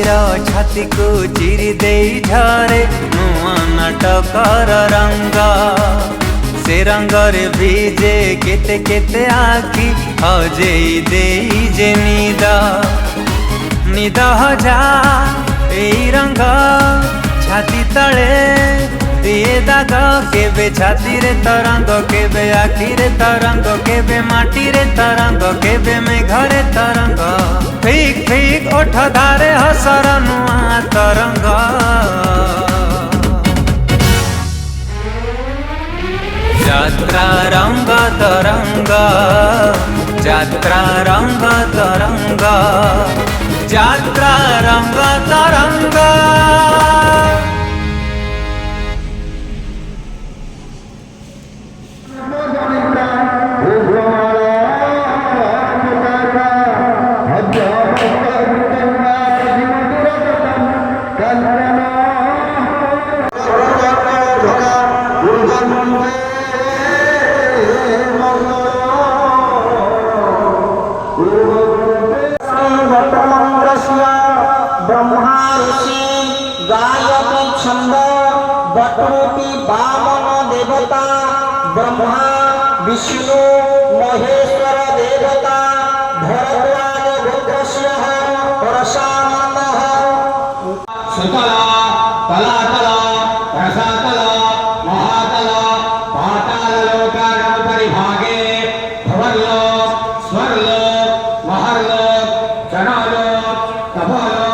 रातिर छाती को चिरी दे झरे नुआ नाटकर रंग से रंगरे भिजे केते केते आखि हजे दे जे निद निद हजा एई रंग छाती तले दिए दाग केबे छाती रे तरंग केबे आखि रे तरंग केबे माटी रे तरंग केबे मेघरे तरंग ठीक ठीक ओठ धारे हसर नुआ तरंग यात्रा रंग तरंग यात्रा रंग तरंग यात्रा रंग तरंग ब्रह्मा ऋषि गायत्री छंद बटरूपी वामन देवता ब्रह्मा विष्णु महेश्वर देवता भरद्वाज गोत्रस्य परशानंदः सकल तलातल रसातल महातल पाताल लोकानां परिभागे भवलोक स्वर्लोक महर्लोक जनलोक तपोलोक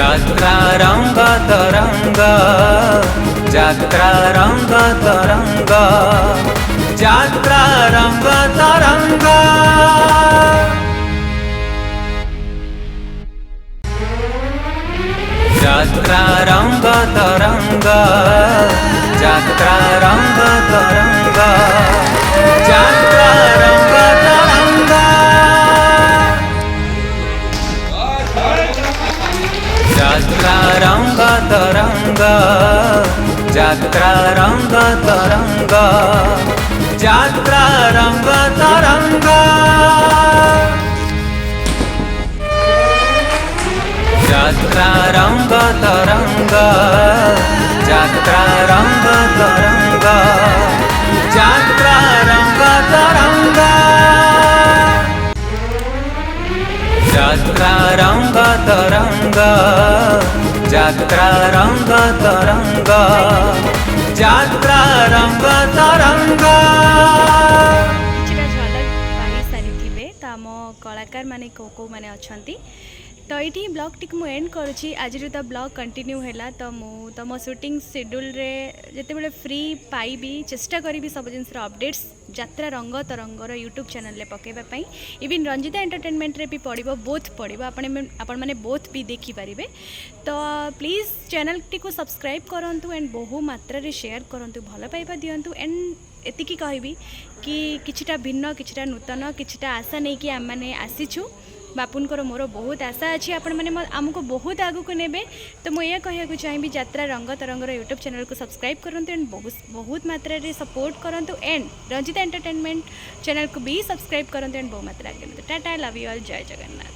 यात्रा रंग तरंग यात्रा रंग तरंग यात्रा रंग तरंग यात्रा रंग तरंग यात्रा रंग तरंग यात्रा रंग तरंग यात्रा रंग तरंग यात्रा रंग तरंग यात्रा रंग तरंग यात्रा रंग तरंग यात्रा रंग तरंग यात्रा रंग तरंग यात्रा रंग तरंग यात्रा रंग तरंग ଯାତ୍ରା ରଙ୍ଗ ତରଙ୍ଗ। କିଛିଟା ଝଲକ ପାଇ ସାରିଥିବେ ତ ଆମ କଳାକାର ମାନେ କେଉଁ ମାନେ ଅଛନ୍ତି। ତ ଏଇଠି ବ୍ଲଗ୍ଟି ମୁଁ ଏଣ୍ଡ କରୁଛି। ଆଜିରୁ ତ ବ୍ଲଗ୍ କଣ୍ଟିନ୍ୟू ହେଲା ତ ମୁଁ ତ ମୋ ସୁଟିଂ ସେଡ୍ୟୁଲ୍ରେ ଯେତେବେଳେ ଫ୍ରି ପାଇବି ଚେଷ୍ଟା କରିବି ସବୁ ଜିନିଷର ଅପଡେଟ୍ସ ଯାତ୍ରା ରଙ୍ଗ ତରଙ୍ଗର ୟୁଟ୍ୟୁବ୍ ଚ୍ୟାନେଲ୍ରେ ପକାଇବା ପାଇଁ। ଇଭିନ୍ ରଞ୍ଜିତା ଏଣ୍ଟରଟେନମେଣ୍ଟରେ ବି ପଡ଼ିବ, ବୋଥ୍ ପଡ଼ିବ, ଆପଣମାନେ ବୋଥ୍ ବି ଦେଖିପାରିବେ। ତ ପ୍ଲିଜ୍ ଚ୍ୟାନେଲ୍ଟିକୁ ସବସ୍କ୍ରାଇବ୍ କରନ୍ତୁ ଆଣ୍ଡ ବହୁ ମାତ୍ରାରେ ସେୟାର କରନ୍ତୁ, ଭଲ ପାଇବା ଦିଅନ୍ତୁ। ଆଣ୍ଡ ଏତିକି କହିବି କି କିଛିଟା ଭିନ୍ନ, କିଛିଟା ନୂତନ, କିଛିଟା ଆଶା ନେଇକି ଆମମାନେ ଆସିଛୁ। ବାପୁଙ୍କର ମୋର ବହୁତ ଆଶା ଅଛି ଆପଣମାନେ ଆମକୁ ବହୁତ ଆଗକୁ ନେବେ। ତ ମୁଁ ଏହା କହିବାକୁ ଚାହିଁବି ଯାତ୍ରା ରଙ୍ଗ ତରଙ୍ଗର ୟୁଟ୍ୟୁବ୍ ଚ୍ୟାନେଲ୍କୁ ସବସ୍କ୍ରାଇବ୍ କରନ୍ତୁ ଆଣ୍ଡ ବହୁତ ମାତ୍ରାରେ ସପୋର୍ଟ କରନ୍ତୁ। ଆଣ୍ଡ ରଞ୍ଜିତା ଏଣ୍ଟରଟେନମେଣ୍ଟ ଚ୍ୟାନେଲ୍କୁ ବି ସବସ୍କ୍ରାଇବ୍ କରନ୍ତୁ ଆଣ୍ଡ ବହୁ ମାତ୍ରାରେ ଆଗକୁ ନିଅନ୍ତୁ। ଟାଟା, ଲଭ୍ ୟୁ ଅଲ୍, ଜୟ ଜଗନ୍ନାଥ।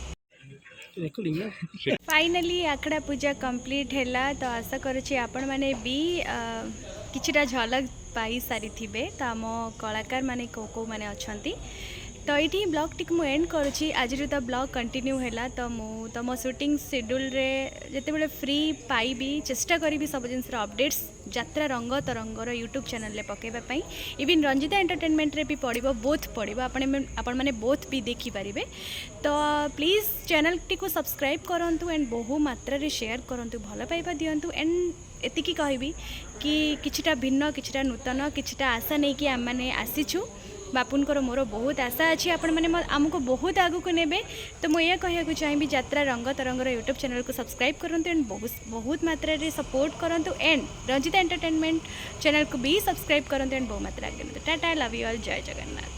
फाइनाली आखड़ा पूजा कंप्लीट हैला तो आशा करुँची आपण मैंने भी किछिटा झलक पाई सारी थिबे। तो आम कलाकार माने को माने अछंती। तो ये ब्लग्टी मु एंड करुँची। आजिरू तो ब्लग कंटिन्यू हैला तो मु तो मो सुटिंग शेड्यूल्रे जितेबाला फ्री पाइबी चेष्टा करी सब जिनसर अपडेट्स ଯାତ୍ରା ରଙ୍ଗ ତରଙ୍ଗର ୟୁଟ୍ୟୁବ୍ ଚ୍ୟାନେଲ୍ରେ ପକାଇବା ପାଇଁ। ଇଭିନ୍ ରଞ୍ଜିତା ଏଣ୍ଟରଟେନମେଣ୍ଟରେ ବି ପଡ଼ିବ, ବୋଥ୍ ପଡ଼ିବ, ଆପଣମାନେ ବୋଥ୍ ବି ଦେଖିପାରିବେ। ତ ପ୍ଲିଜ୍ ଚ୍ୟାନେଲ୍ଟିକୁ ସବସ୍କ୍ରାଇବ୍ କରନ୍ତୁ ଆଣ୍ଡ ବହୁ ମାତ୍ରାରେ ସେୟାର କରନ୍ତୁ, ଭଲ ପାଇବା ଦିଅନ୍ତୁ। ଆଣ୍ଡ ଏତିକି କହିବି କି କିଛିଟା ଭିନ୍ନ, କିଛିଟା ନୂତନ, କିଛିଟା ଆଶା ନେଇକି ଆମମାନେ ଆସିଛୁ। ବାପୁଙ୍କର ମୋର ବହୁତ ଆଶା ଅଛି ଆପଣମାନେ ଆମକୁ ବହୁତ ଆଗକୁ ନେବେ। ତ ମୁଁ ଏହା କହିବାକୁ ଚାହିଁବି ଯାତ୍ରା ରଙ୍ଗ ତରଙ୍ଗର ୟୁଟ୍ୟୁବ୍ ଚ୍ୟାନେଲ୍କୁ ସବସ୍କ୍ରାଇବ୍ କରନ୍ତୁ ଆଣ୍ଡ ବହୁତ ମାତ୍ରାରେ ସପୋର୍ଟ କରନ୍ତୁ। ଆଣ୍ଡ ରଞ୍ଜିତା ଏଣ୍ଟରଟେନମେଣ୍ଟ ଚ୍ୟାନେଲ୍କୁ ବି ସବସ୍କ୍ରାଇବ୍ କରନ୍ତୁ ଆଣ୍ଡ ବହୁ ମାତ୍ରାରେ ଆଗକୁ ନିଅନ୍ତୁ। ଟାଟା, ଲଭ୍ ୟୁ ଅଲ୍, ଜୟ ଜଗନ୍ନାଥ।